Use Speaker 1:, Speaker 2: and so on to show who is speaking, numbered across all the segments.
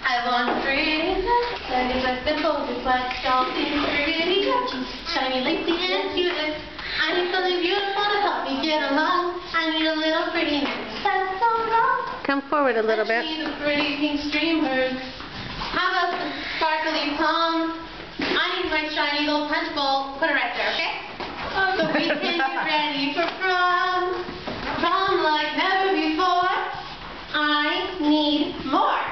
Speaker 1: I want pretty legs like the golden black dolphin, pretty shiny like the anti-lips. I need something beautiful to help me get along. I need a little prettiness. That's so wrong.
Speaker 2: Come forward a little bit.
Speaker 1: I need the pretty pink streamers. How about the sparkly palms? I need my shiny little punch bowl. Put it right there, okay? So we can get ready for prom. Prom like never before. I need more.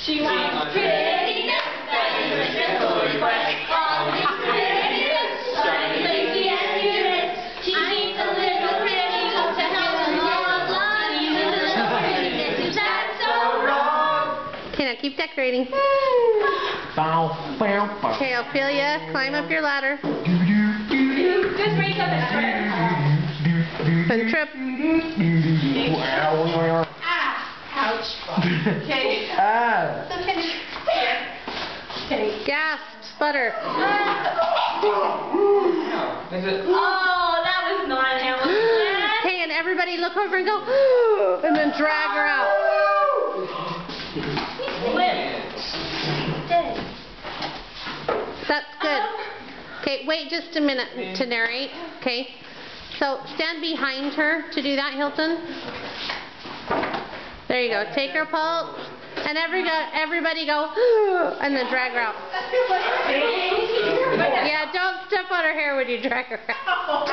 Speaker 1: She wants prettiness. That is a simple request. All these prettiness. Shiny, lacy, and cute. She needs a little prettiness to help along. I need a little prettiness. That's so wrong.
Speaker 2: Okay, now keep decorating. Okay, I'll feel ya. Climb up your ladder.
Speaker 1: Just reach up and
Speaker 2: And trip.
Speaker 1: Ouch. Okay. Okay.
Speaker 2: Gasp. Sputter.
Speaker 1: Oh, that was not Hamilton.
Speaker 2: Okay, and everybody look over and go, and then drag her out. That's good. Okay, wait just a minute to narrate. Okay. So stand behind her to do that, Hilton. There you go. Take her pulse. And everybody go, and then drag her out. Yeah, don't step on her hair when you drag her out.